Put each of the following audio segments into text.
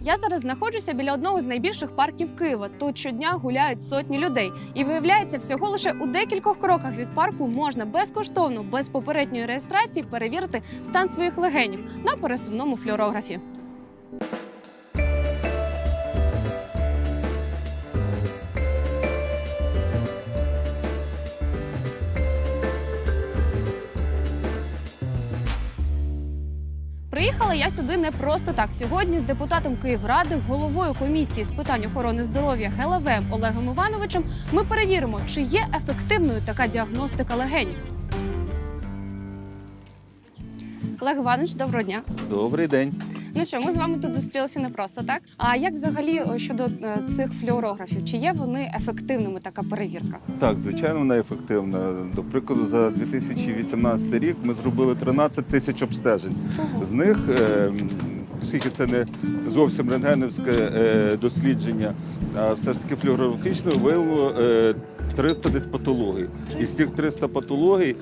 Я зараз знаходжуся біля одного з найбільших парків Києва. Тут щодня гуляють сотні людей. І виявляється, всього лише у декількох кроках від парку можна безкоштовно, без попередньої реєстрації перевірити стан своїх легенів на пересувному флюорографі. Приїхала я сюди не просто так. Сьогодні з депутатом Київради, головою комісії з питань охорони здоров'я ГЛВ Олегом Івановичем ми перевіримо, чи є ефективною така діагностика легенів. Олег Іванович, доброго дня. Добрий день. Ну що, ми з вами тут зустрілися не просто так. А як взагалі щодо цих флюорографів? Чи є вони ефективними, така перевірка? Так, звичайно, вона ефективна. До прикладу, за 2018 рік ми зробили 13 тисяч обстежень. З них, оскільки це не зовсім рентгенівське дослідження, а все ж таки флюорографічно виявило 300 десь патологій. Із цих 300 патологій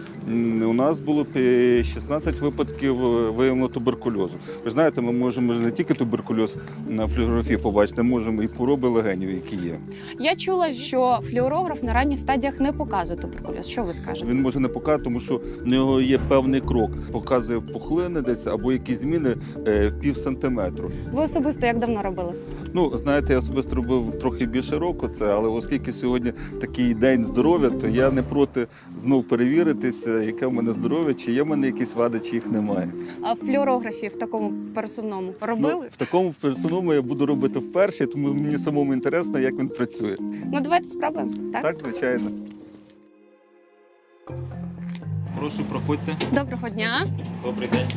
у нас було 16 випадків виявлено туберкульозу. Ви знаєте, ми можемо не тільки туберкульоз на флюорографії побачити, можемо і хвороби легенів, які є. Я чула, що флюорограф на ранніх стадіях не показує туберкульоз. Що ви скажете? Він може не показати, тому що в нього є певний крок. Показує пухлини десь або якісь зміни пів сантиметру. Ви особисто як давно робили? Ну, знаєте, я особисто робив трохи більше року це, але оскільки сьогодні такий день здоров'я, то я не проти знов перевіритися, яке в мене здоров'я, чи є в мене якісь вади, чи їх немає. А флюорографі в такому пересувному робили? Ну, в такому персоному я буду робити вперше, тому мені самому інтересно, як він працює. Ну, давайте спробуємо. Так, звичайно. Прошу, проходьте. Доброго дня. Добрий день.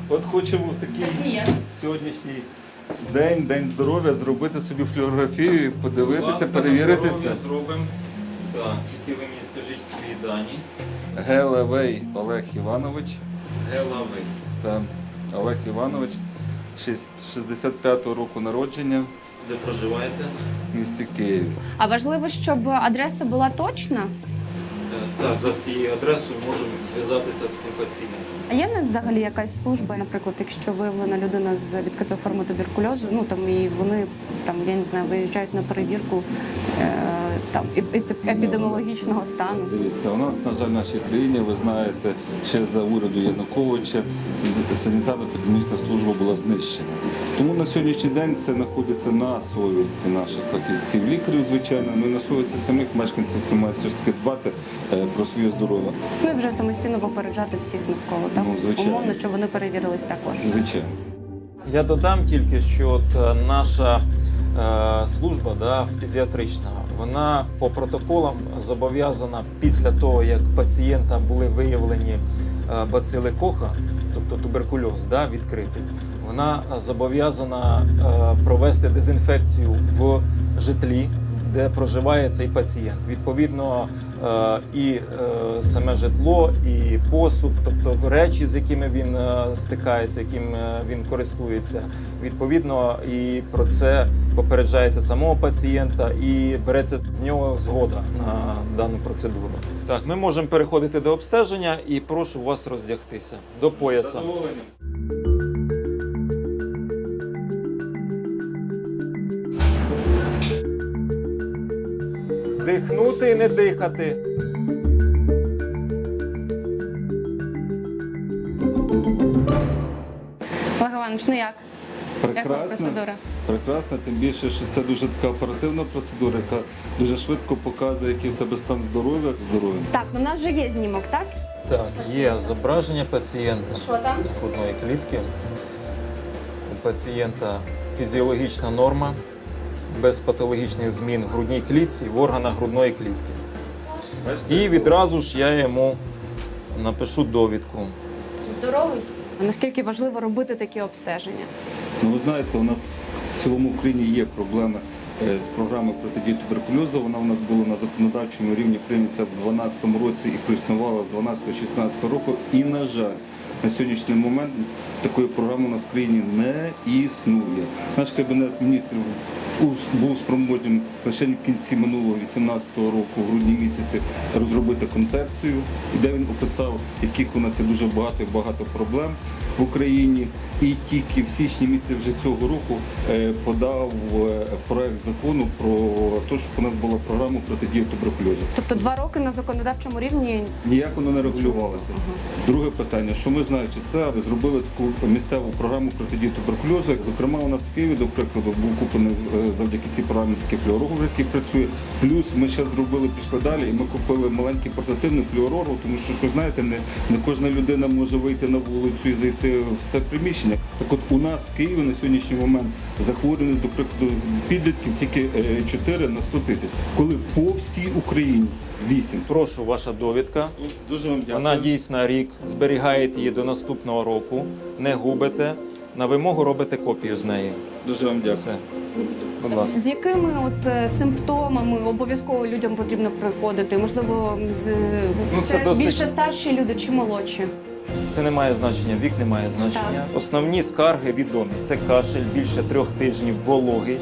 От хочемо в такий сьогоднішній день здоров'я, зробити собі флюорографію, подивитися, перевіритися. Зробимо. Так, тільки ви мені скажіть свої дані. Гелавей Олег Іванович. Гелавей. Та Олег Іванович, 65-го року народження, Де проживаєте? в місті Києві. А важливо, щоб адреса була точна? Так, за цією адресою можемо зв'язатися з цим пацієнтом. А є в нас взагалі якась служба, наприклад, якщо виявлена людина з відкритою формою туберкульозу, ну там і вони там, я не знаю, виїжджають на перевірку там епідеміологічного стану. Дивіться, у нас, на жаль, в нашій країні, ви знаєте, ще за уряду Януковича санітарно-епідемічна служба була знищена. Тому на сьогоднішній день це знаходиться на совісті наших фахівців, лікарів, звичайно, ну і на совісті самих мешканців, які мають все ж таки дбати про своє здоров'я. Ну і вже самостійно попереджати всіх навколо, так? Ну, звичайно. Умовно, що вони перевірились також. Звичайно. Я додам тільки, що от наша служба фтизіатрична, вона по протоколам зобов'язана після того, як пацієнта були виявлені бацили Коха, тобто туберкульоз відкритий, вона зобов'язана провести дезінфекцію в житлі, де проживає цей пацієнт. Відповідно, і саме житло, і посуд, тобто речі, з якими він стикається, яким він користується. Відповідно, і про це попереджається самого пацієнта і береться з нього згода на дану процедуру. Так, ми можемо переходити до обстеження і прошу вас роздягтися до пояса. Задоволенням. Дихнути і не дихати. Олег Іванович, ну як? Яка Прекрасно. процедура? Прекрасно, тим більше, що це дуже така оперативна процедура, яка дуже швидко показує, який в тебе стан здоров'я. Так, у нас вже є знімок, так? Так, є зображення пацієнта Що там? грудної клітки. У пацієнта фізіологічна норма, без патологічних змін в грудній клітці, в органах грудної клітки. І відразу ж я йому напишу довідку. Здоровий. Наскільки важливо робити такі обстеження? Ну, ви знаєте, у нас в цілому Україні є проблеми з програмою протидії туберкульозу. Вона у нас була на законодавчому рівні прийнята в 2012 році і проіснувала з 2012-2016 року. І, на жаль, на сьогоднішній момент такої програми у нас в країні не існує. Наш Кабінет міністрів був спроможним лише в кінці минулого 2018 року, в грудні місяці, розробити концепцію, де він описав, яких у нас є дуже багато проблем. в Україні. І тільки в січні місяці вже цього року подав проект закону про те, щоб у нас була програма протидії туберкульозу. Тобто 2 роки на законодавчому рівні. Ніяк воно не регулювалося. Друге питання, що ми, знаючи це, зробили таку місцеву програму протидії туберкульозу. Зокрема, у нас в Києві, до прикладу, був куплений завдяки цій програмі такий флюорограф, який працює. Плюс ми ще зробили, пішли далі, і ми купили маленький портативний флюорограф, тому що, ви знаєте, не кожна людина може вийти на вулицю і зайти в це приміщення. Так от у нас в Києві на сьогоднішній момент захворюваність, до прикладу, підлітків тільки 4 на 100 тисяч, коли по всій Україні 8. Прошу, ваша довідка. Дуже вам дякую. Вона дійсна рік, зберігаєте її до наступного року, не губите, на вимогу робите копію з неї. Дуже вам дякую. Все. Будь ласка. З якими симптомами обов'язково людям потрібно приходити? Можливо, це досить- більше старші люди чи молодші? Це не має значення, вік не має значення. Основні скарги відомі. Це кашель більше 3 тижнів вологий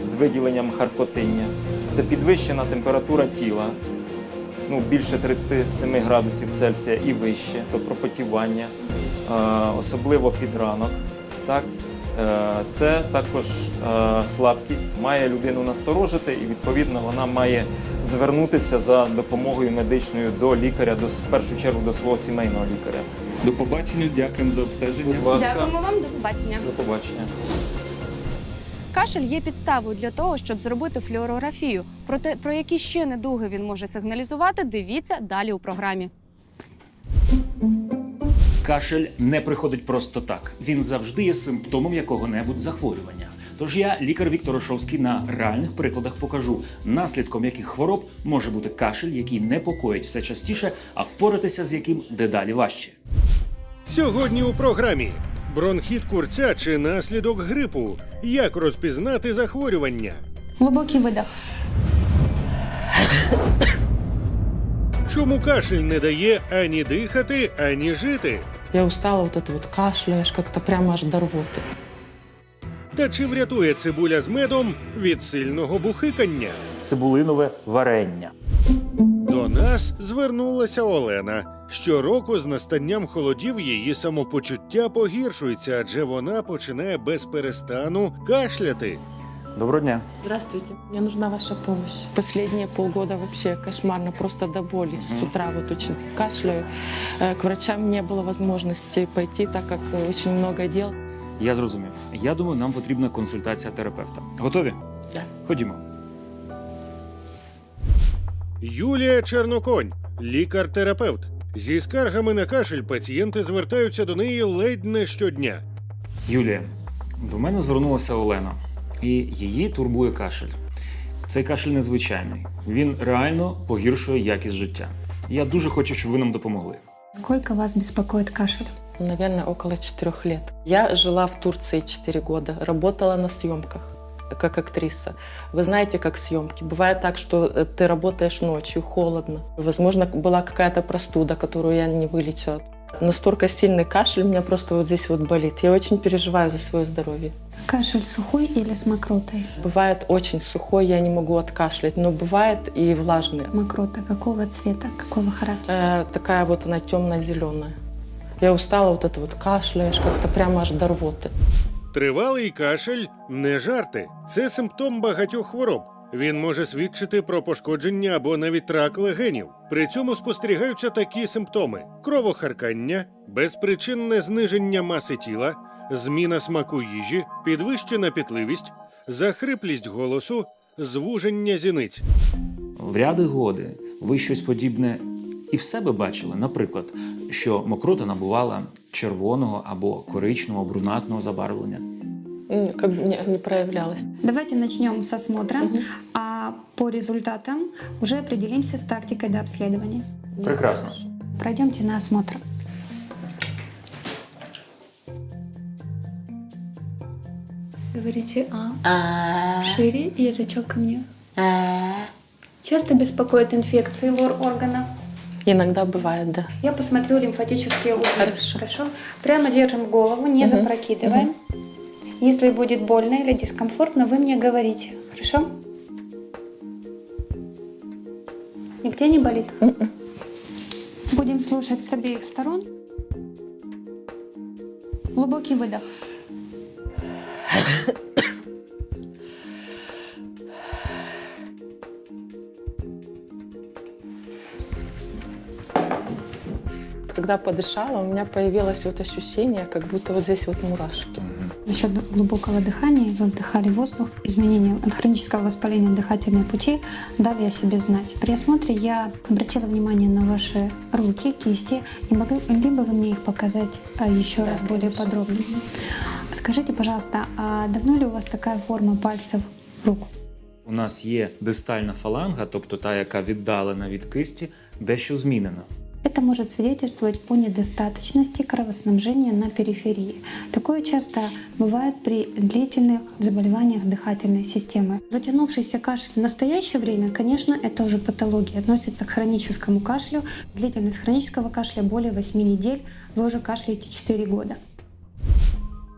з виділенням харкотиння. Це підвищена температура тіла, більше 37 градусів Цельсія і вище, то пропотівання, особливо під ранок. Так? Це також слабкість, має людину насторожити і, відповідно, вона має звернутися за допомогою медичною до лікаря, в першу чергу до свого сімейного лікаря. До побачення, дякуємо за обстеження. Будь ласка. Дякуємо вам, до побачення. До побачення. Кашель є підставою для того, щоб зробити флюорографію. Проте про які ще недуги він може сигналізувати, дивіться далі у програмі. Кашель не приходить просто так. Він завжди є симптомом якого-небудь захворювання. Тож я, лікар Віктор Ошовський, на реальних прикладах покажу, наслідком яких хвороб може бути кашель, який непокоїть все частіше, а впоратися з яким дедалі важче. Сьогодні у програмі бронхіт курця чи наслідок грипу. Як розпізнати захворювання? Глубокий выдох. Чому кашель не дає ані дихати, ані жити? Я устала вот это вот кашляешь, как-то прямо аж до рвоты. Та чи врятує цибуля з медом від сильного бухикання? Цибулинове варення. До нас звернулася Олена. Щороку з настанням холодів її самопочуття погіршується, адже вона починає без перестану кашляти. Доброго дня. Здравствуйте. Мне нужна ваша помощь. Последние полгода вообще кошмарно, просто до боли. С утра вот очень кашляю. К врачам не было возможности пойти, так как очень много дел. Я зрозумів. Я думаю, нам потрібна консультація терапевта. Готові? Да. Ходімо. Юлія Черноконь, лікар-терапевт. Зі скаргами на кашель пацієнти звертаються до неї ледь не щодня. Юлія, до мене звернулася Олена. І її турбує кашель. Цей кашель незвичайний. Він реально погіршує якість життя. Я дуже хочу, щоб ви нам допомогли. Сколько вас беспокоит кашель? Наверное, около 4 лет. Я жила в Турции 4 года, работала на съемках как актриса. Вы знаете, как съемки. Бывает так, что ты работаешь ночью, холодно. Возможно, была какая-то простуда, которую я не вылечила. Настолько сильный кашель у меня просто вот здесь вот болит. Я очень переживаю за свое здоровье. Кашель сухой или с мокротой? Бывает очень сухой, я не могу откашлять, но бывает и влажный. Мокрота какого цвета, какого характера? Такая вот она темно-зеленая. Я устала вот это вот кашляешь, как-то прямо аж до рвоты. Тривалий кашель – не жарти. Це симптом багатьох хвороб. Він може свідчити про пошкодження або навіть рак легенів. При цьому спостерігаються такі симптоми: кровохаркання, безпричинне зниження маси тіла, зміна смаку їжі, підвищена пітливість, захриплість голосу, звуження зіниць. В ряди годи ви щось подібне і в себе бачили. Наприклад, що мокрота набувала червоного або коричневого, брунатного забарвлення. Как бы не проявлялась. Давайте начнем с осмотра, а по результатам уже определимся с тактикой до обследования. Прекрасно. Пройдемте на осмотр. Говорите «а». Шире, язычок ко мне. Часто беспокоит инфекции лор-органов? Иногда бывает, да. Я посмотрю лимфатические узлы. Хорошо. Прямо держим голову, не запрокидываем. Если будет больно или дискомфортно, вы мне говорите. Хорошо? Нигде не болит? Будем слушать с обеих сторон. Глубокий выдох. Когда подышала, у меня появилось вот ощущение, как будто вот здесь вот мурашки. За счет глубокого дыхания вы вдыхали воздух. Изменения от хронического воспаления дыхательной пути дали о себе знать. При осмотре я обратила внимание на ваши руки, кисти. Не могли бы вы мне их показать еще раз более подробно? Скажите, пожалуйста, а давно ли у вас такая форма пальцев рук? У нас є дистальна фаланга, тобто та, яка віддалена від кисті, дещо змінена. Это может свидетельствовать о недостаточности кровоснабжения на периферии. Такое часто бывает при длительных заболеваниях дыхательной системы. Затянувшийся кашель в настоящее время, конечно, это уже патология, относится к хроническому кашлю. Длительность хронического кашля более 8 недель, вы уже кашляете 4 года.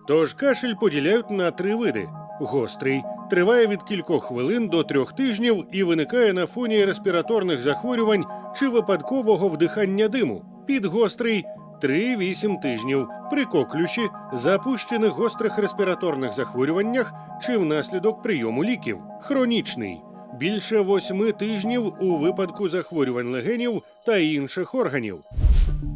Тож кашель поділяють на 3 види. Гострий триває від кількох хвилин до 3 тижнів і виникає на фоні респіраторних захворювань чи випадкового вдихання диму. Підгострий 3-8 тижнів при коклюші, запущених гострих респіраторних захворюваннях чи внаслідок прийому ліків. Хронічний більше 8 тижнів у випадку захворювань легенів та інших органів.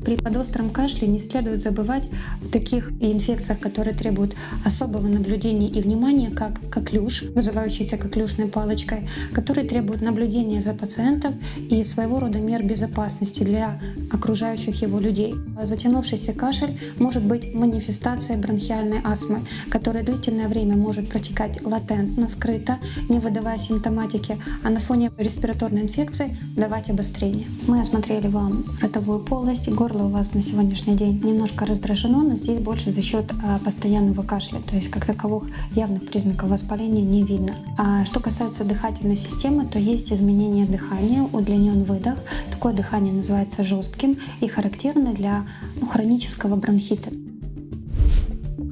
При подостром кашле не следует забывать о таких инфекциях, которые требуют особого наблюдения и внимания, как коклюш, вызывающийся коклюшной палочкой, который требует наблюдения за пациентом и своего рода мер безопасности для окружающих его людей. Затянувшийся кашель может быть манифестацией бронхиальной астмы, которая длительное время может протекать латентно, скрыто, не выдавая симптоматики, а на фоне респираторной инфекции давать обострение. Мы осмотрели вам ротовую полость, горло у вас на сегодняшний день немножко раздражено, но здесь больше за счет постоянного кашля, то есть как таковых явных признаков воспаления не видно. А что касается дыхательной системы, то есть изменение дыхания, удлинен выдох. Такое дыхание называется жестким и характерно для хронического бронхита.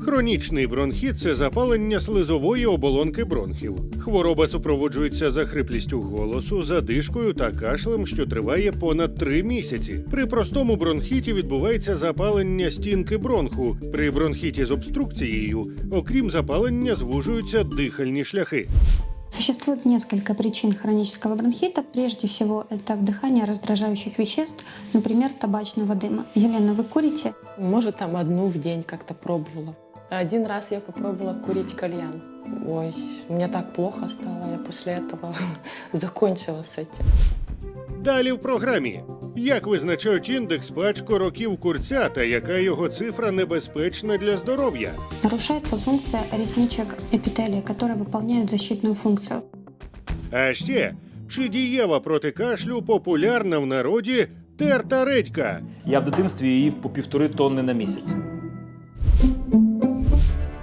Хронічний бронхіт – це запалення слизової оболонки бронхів. Хвороба супроводжується захриплістю голосу, задишкою та кашлем, що триває понад 3 місяці. При простому бронхіті відбувається запалення стінки бронху. При бронхіті з обструкцією, окрім запалення, звужуються дихальні шляхи. Существует несколько причин хронического бронхита. Прежде всего, это вдыхание раздражающих веществ, например, табачного дыма. Елена, вы курите? Может, там одну в день как-то пробовала. Один раз я попробовала курить кальян. Ой, мне так плохо стало, я после этого закончила с этим. Далі в програмі. Як визначають індекс пачку років курця та яка його цифра небезпечна для здоров'я? Нарушается функция ресничек эпителия, которые выполняют защитную функцию. А ще, чи дієва проти кашлю популярна в народі терта редька? Я в дитинстві їв по 1,5 тонни на місяць.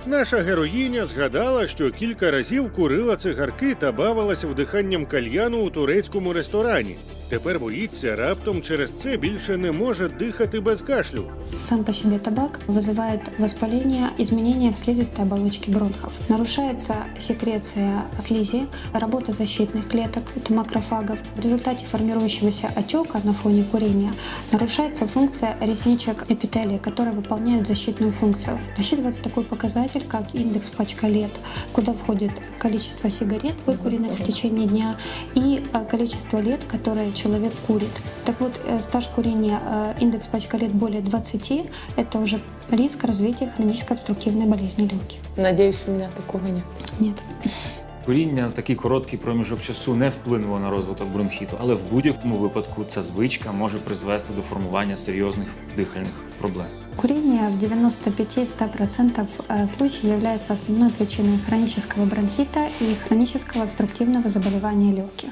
Наша героїня згадала, що кілька разів курила цигарки та бавилась вдиханням кальяну у турецькому ресторані. Тепер боїться, раптом через це більше не може дихати без кашлю. Сам по себе табак вызывает воспаление, изменения в слизистой оболочке бронхов. Нарушается секреция слизи, работа защитных клеток, это макрофагов. В результате формирующегося отека на фоне курения нарушается функция ресничек эпителия, которые выполняют защитную функцию. Рассчитывается такой показатель, как индекс пачка лет, куда входит количество сигарет, выкуренных в течение дня, и количество лет, которые человек курит. Так вот, стаж курения, индекс пачка лет более 20, это уже риск развития хронической обструктивной болезни легких. Надеюсь, у меня такого нет. Нет. Куріння на такий короткий проміжок часу не вплинуло на розвиток бронхіту, але в будь-якому випадку ця звичка може призвести до формування серйозних дихальних проблем. Курение в 95-100% случаев является основной причиной хронического бронхита и хронического обструктивного заболевания легких.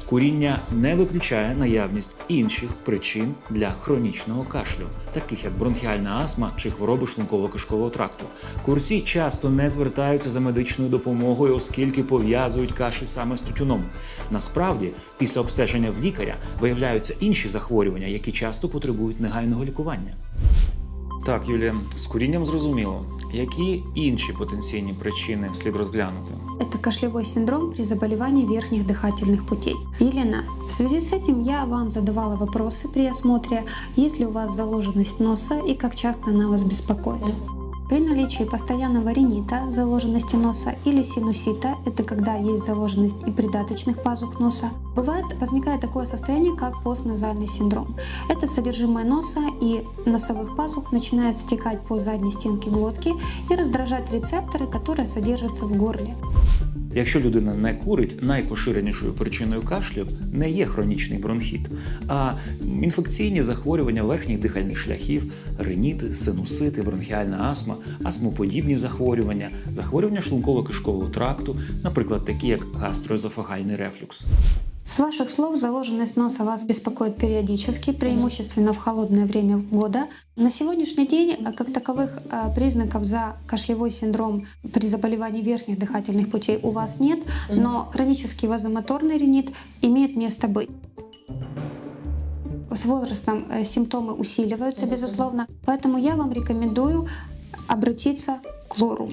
Куріння не виключає наявність інших причин для хронічного кашлю, таких як бронхіальна астма чи хвороби шлунково-кишкового тракту. Курці часто не звертаються за медичною допомогою, оскільки пов'язують кашель саме з тютюном. Насправді, після обстеження в лікаря виявляються інші захворювання, які часто потребують негайного лікування. Так, Юлія, з курінням зрозуміло. Які інші потенційні причини слід розглянути? Это кашлевой синдром при заболевании верхних дыхательных путей. Елена, в связи с этим я вам задавала вопросы при осмотре, есть ли у вас заложенность носа и как часто она вас беспокоит. При наличии постоянного ринита, заложенности носа или синусита, это когда есть заложенность и придаточных пазух носа, возникает такое состояние, как постназальный синдром. Это содержимое носа и носовых пазух начинает стекать по задней стенке глотки и раздражать рецепторы, которые содержатся в горле. Якщо людина не курить, найпоширенішою причиною кашлю не є хронічний бронхіт, а інфекційні захворювання верхніх дихальних шляхів, риніти, синусити, бронхіальна астма, астмоподібні захворювання, захворювання шлунково-кишкового тракту, наприклад, такі як гастроезофагальний рефлюкс. С ваших слов, заложенность носа вас беспокоит периодически, преимущественно в холодное время года. На сегодняшний день, как таковых признаков за кашлевой синдром при заболевании верхних дыхательных путей у вас нет, но хронический вазомоторный ринит имеет место быть. С возрастом симптомы усиливаются, безусловно, поэтому я вам рекомендую обратиться к лору.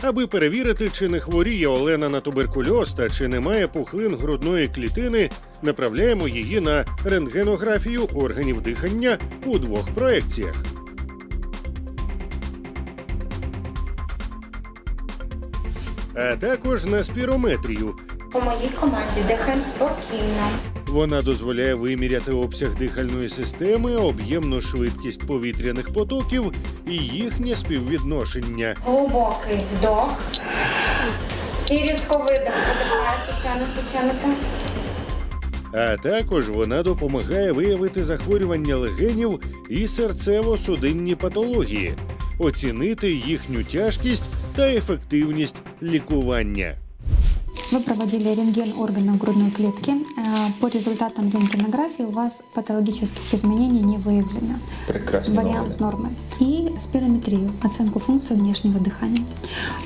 Аби перевірити, чи не хворіє Олена на туберкульоз та чи немає пухлин грудної клітини, направляємо її на рентгенографію органів дихання у 2 проекціях. А також на спірометрію. По моїй команді дихаємо спокійно. Вона дозволяє виміряти обсяг дихальної системи, об'ємну швидкість повітряних потоків і їхнє співвідношення. Глибокий вдох. І різко видих. Потягнути. А також вона допомагає виявити захворювання легенів і серцево-судинні патології, оцінити їхню тяжкість та ефективність лікування. Вы проводили рентген органов грудной клетки. По результатам рентгенографии у вас патологических изменений не выявлено. Прекрасно. Вариант нормы. И спирометрию, оценку функции внешнего дыхания.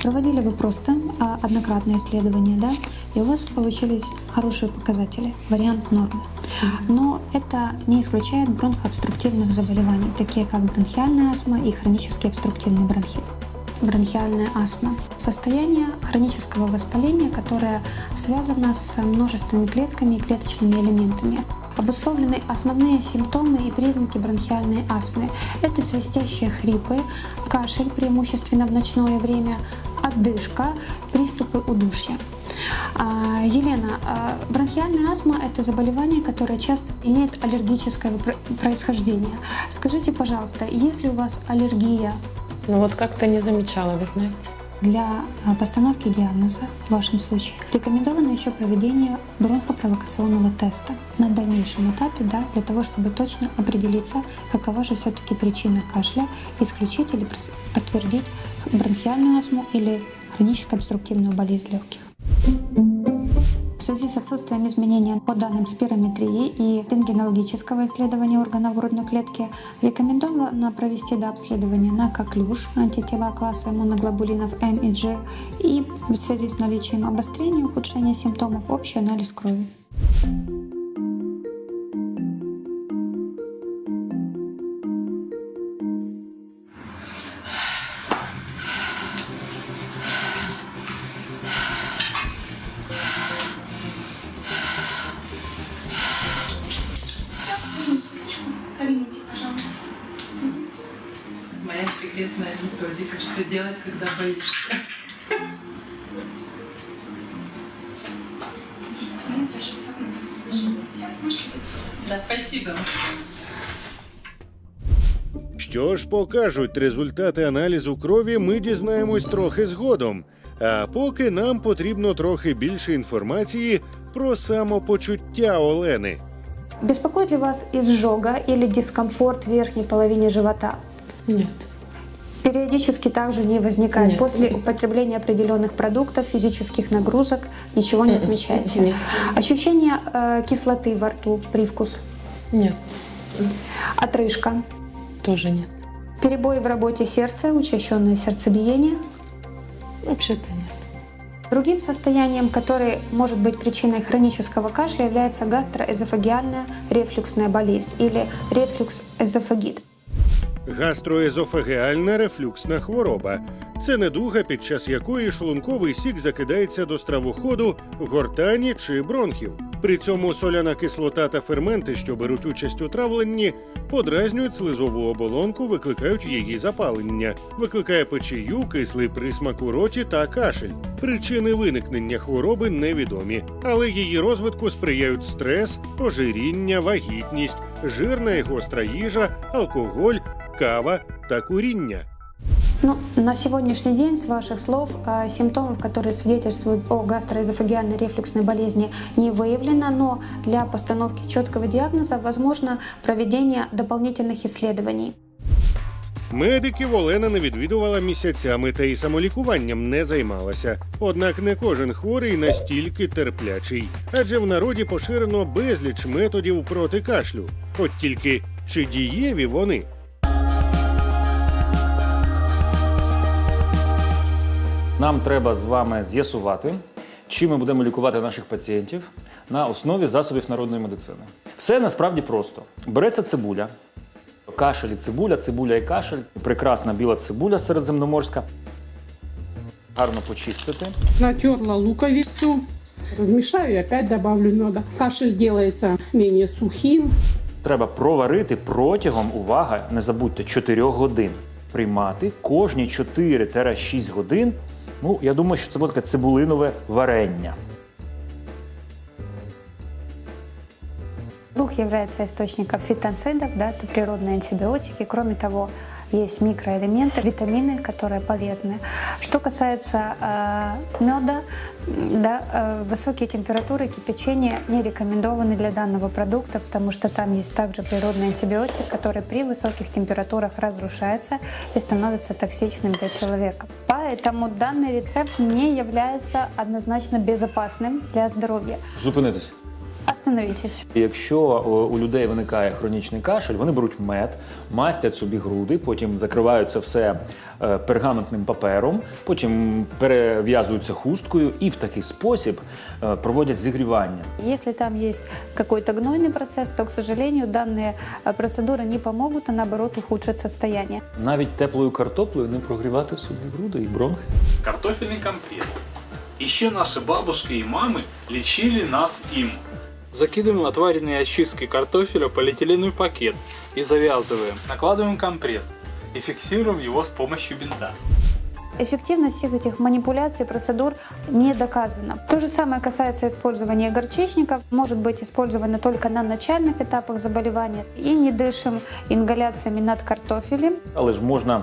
Проводили вы просто однократное исследование, да, и у вас получились хорошие показатели, вариант нормы. Но это не исключает бронхообструктивных заболеваний, такие как бронхиальная астма и хронический обструктивный бронхит. Бронхиальная астма – состояние хронического воспаления, которое связано с множественными клетками и клеточными элементами. Обусловлены основные симптомы и признаки бронхиальной астмы. Это свистящие хрипы, кашель, преимущественно в ночное время, одышка, приступы удушья. Елена, бронхиальная астма – это заболевание, которое часто имеет аллергическое происхождение. Скажите, пожалуйста, есть ли у вас аллергия? Ну вот как-то не замечала, вы знаете. Для постановки диагноза в вашем случае рекомендовано еще проведение бронхопровокационного теста на дальнейшем этапе, да, для того, чтобы точно определиться, какова же все-таки причина кашля, исключить или подтвердить бронхиальную астму или хроническую обструктивную болезнь легких. В связи с отсутствием изменения по данным спирометрии и рентгенологического исследования органов грудной клетки рекомендовано провести дообследование на коклюш, антитела класса иммуноглобулинов М и G, и в связи с наличием обострения, ухудшения симптомов общий анализ крови. Согните, пожалуйста. Моя секретная методика, что делать, когда боишься. 10 минут держим согнутым. Все, можете быть. Да, спасибо. Що ж покажуть результати аналізу крові, ми дізнаємось трохи згодом. А поки нам потрібно трохи більше інформації про самопочуття Олени. Беспокоит ли вас изжога или дискомфорт в верхней половине живота? Нет. Периодически также не возникает. Нет. После употребления определенных продуктов, физических нагрузок ничего не отмечаете. Нет. Ощущение кислоты во рту, привкус, Нет. отрыжка, Тоже нет. перебои в работе сердца, учащенное сердцебиение. Вообще-то нет. Другим состоянием, которое может быть причиной хронического кашля, является гастроэзофагеальная рефлюксная болезнь или рефлюкс-эзофагит. Гастроезофагеальна рефлюксна хвороба – це недуга, під час якої шлунковий сік закидається до стравоходу, гортані чи бронхів. При цьому соляна кислота та ферменти, що беруть участь у травленні, подразнюють слизову оболонку, викликають її запалення, викликає печію, кислий присмак у роті та кашель. Причини виникнення хвороби невідомі, але її розвитку сприяють стрес, ожиріння, вагітність, жирна і гостра їжа, алкоголь, кава та куріння. Ну, на сегодняшний день, с ваших слов, симптомов, которые свидетельствуют о гастроэзофагеальной рефлюксной болезни, не выявлено, но для постановки четкого диагноза возможно проведение дополнительных исследований. Медиків Олена не відвідувала місяцями та і самолікуванням не займалася. Однак не кожен хворий настільки терплячий. Адже в народі поширено безліч методів проти кашлю. От тільки чи дієві вони? Нам треба з вами з'ясувати, чим ми будемо лікувати наших пацієнтів на основі засобів народної медицини. Все насправді просто. Береться цибуля, кашель і цибуля, цибуля і кашель, прекрасна біла цибуля середземноморська. Гарно почистити. Натерла луковицу, размешаю и опять добавлю меда. Кашель делается менее сухим. Треба проварити протягом, увага, не забудьте, 4 годин. Приймати кожні 4-6 годин. Ну, я думаю, що це буде таке цибулинове варення. Лук является источником фитонцидов, да, это природные антибиотики. Кроме того, есть микроэлементы, витамины, которые полезны. Что касается меда, да, высокие температуры кипячения не рекомендованы для данного продукта, потому что там есть также природный антибиотик, который при высоких температурах разрушается и становится токсичным для человека. Поэтому данный рецепт не является однозначно безопасным для здоровья. Зупинитись. Остановитесь. Якщо у людей виникає хронічний кашель, вони беруть мед, мастять собі груди, потім закривають це все пергаментним папером, потім перев'язуються хусткою і в такий спосіб проводять зігрівання. Если там есть какой-то гнойный процесс, то, к сожалению, данные процедуры не помогут, а наоборот ухудшат состояние. Навіть теплою картоплею не прогрівати собі груди і бронхи. Картофельный компресс. Еще наши бабушки и мамы лечили нас им. Закидываем отваренные очистки картофеля в полиэтиленовый пакет и завязываем. Накладываем компресс и фиксируем его с помощью бинта. Эффективность всех этих манипуляций, процедур не доказана. То же самое касается использования горчичников. Может быть использовано только на начальных этапах заболевания. И не дышим ингаляциями над картофелем. Але ж можна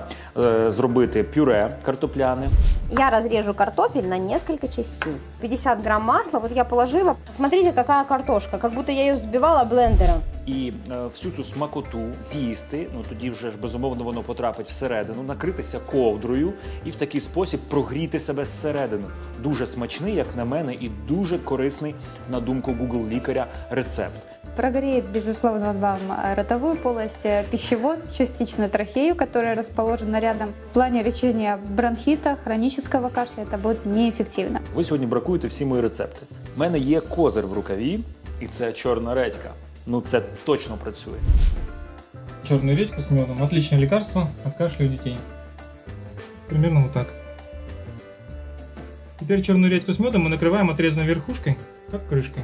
зробити пюре картопляне. Я разрежу картофель на несколько частей. 50 грамм масла, вот я положила. Смотрите, какая картошка, как будто я ее взбивала блендером. І всю цю смакоту з'їсти, ну тоді вже ж безумовно воно потрапить всередину, накритися ковдрою і в такий спосіб прогріти себе зсередину. Дуже смачний, як на мене, і дуже корисний, на думку Google лікаря, рецепт. Прогреет, безусловно, вам ротовую полость, пищевод, частично трахею, которая расположена рядом. В плане лечения бронхита, хронического кашля это будет неэффективно. Ви сьогодні бракуєте всі мої рецепти. У мене є козир в рукаві, і це чорна редька. Ну це точно працює. Черную редьку с медом. Отличное лекарство от кашля у детей. Примерно вот так. Теперь черную редьку с медом мы накрываем отрезанной верхушкой, как крышкой.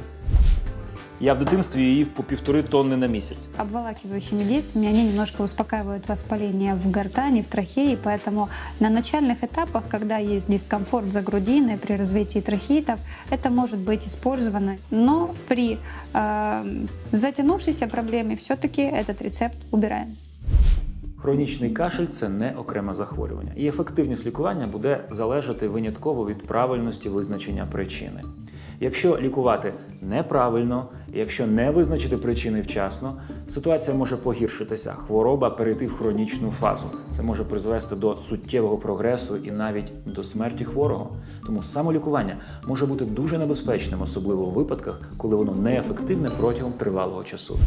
Я в дитинстві їв по 1,5 тонни на місяць. Обволакивающими действиями они немножко успокаивают воспаление в гортани, в трахее, поэтому на начальных этапах, когда есть дискомфорт за грудиной при развитии трахеитов, это может быть использовано. Но при затянувшейся проблеме все-таки этот рецепт убираем. Хронічний кашель – це не окреме захворювання. І ефективність лікування буде залежати винятково від правильності визначення причини. Якщо лікувати неправильно, якщо не визначити причини вчасно, ситуація може погіршитися, хвороба перейти в хронічну фазу. Це може призвести до суттєвого прогресу і навіть до смерті хворого. Тому самолікування може бути дуже небезпечним, особливо у випадках, коли воно неефективне протягом тривалого часу.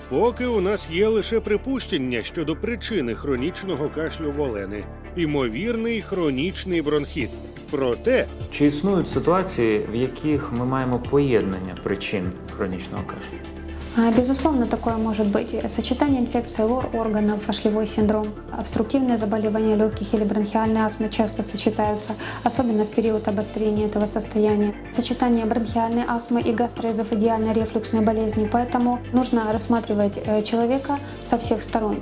Поки у нас є лише припущення щодо причини хронічного кашлю в Олени. ймовірний хронічний бронхіт. Проте Чи існують ситуації, в яких ми маємо поєднання причин хронічного кашлю? Безусловно, такое может быть. Сочетание инфекции лор-органов, кашлевой синдром, обструктивные заболевания легких или бронхиальная астма часто сочетаются, особенно в период обострения этого состояния. Сочетание бронхиальной астмы и гастроэзофагиальной рефлюксной болезни, поэтому нужно рассматривать человека со всех сторон.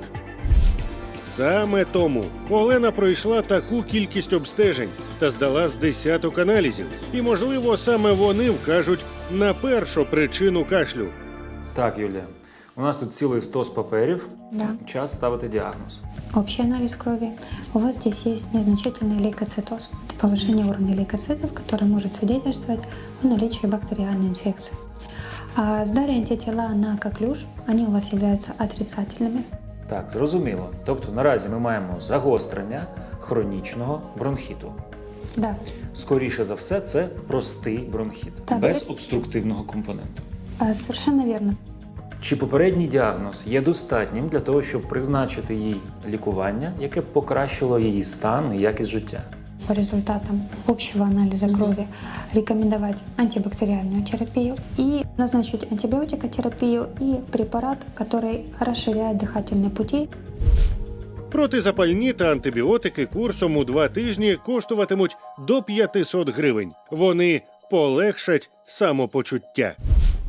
саме тому Олена пройшла таку кількість обстежень та здала з десяток аналізів. І, можливо, саме вони вкажуть на першу причину кашлю. Так, Юлія, у нас тут цілий стос паперів. Да. Час ставити діагноз. Общий анализ крови. У вас здесь есть незначительный лейкоцитоз. Это повышение уровня лейкоцитов, которое может свидетельствовать о наличии бактериальной инфекции. А сдали антитела на коклюш, они у вас являются отрицательными. Так, зрозуміло. Тобто наразі ми маємо загострення хронічного бронхіту. Да. Скоріше за все, це простий бронхіт. Так. Без обструктивного компоненту. Совершенно верно. Чи попередній діагноз є достатнім для того, щоб призначити їй лікування, яке б покращило її стан і якість життя? По результатам общего анализа крови рекомендовать антибактериальную терапию и назначить антибиотикотерапию и препарат, который расширяет дыхательные пути. Протизапальні та антибіотики курсом у 2 тижні коштуватимуть до 500 гривень. Вони полегшать самопочуття.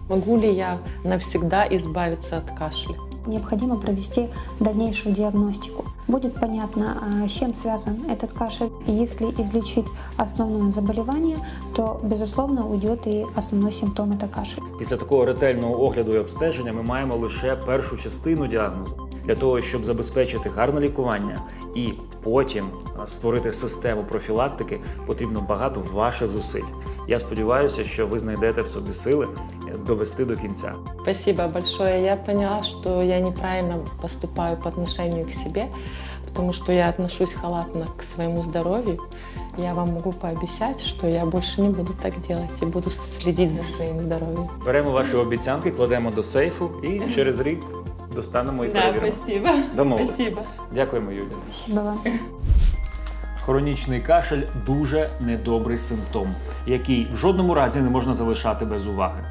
Могу ли я навсегда избавиться от кашля? Необходимо провести дальнейшую диагностику. Будет понятно, с чем связан этот кашель. И если излечить основное заболевание, то, безусловно, уйдет и основной симптом – это кашель. Після такого ретельного огляду і обстеження ми маємо лише першу частину діагнозу. Для того, щоб забезпечити гарне лікування і потім створити систему профілактики, потрібно багато ваших зусиль. Я сподіваюся, що ви знайдете в собі сили довести до кінця. Спасибо большое. Я поняла, что я неправильно поступаю по отношению к себе, потому что я отношусь халатно к своему здоровью. Я вам могу пообещать, что я больше не буду так делать и буду следить за своим здоровьем. Беремо ваші обіцянки, кладемо до сейфу і через рік достанемо і перевіримо. Спасибо. Домовились. Спасибо. Дякуємо, Юлія. Спасибо вам. Хронічний кашель – дуже недобрий симптом, який в жодному разі не можна залишати без уваги.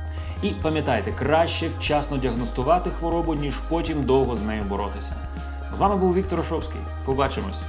І пам'ятайте, краще вчасно діагностувати хворобу, ніж потім довго з нею боротися. З вами був Віктор Ошовський. Побачимось!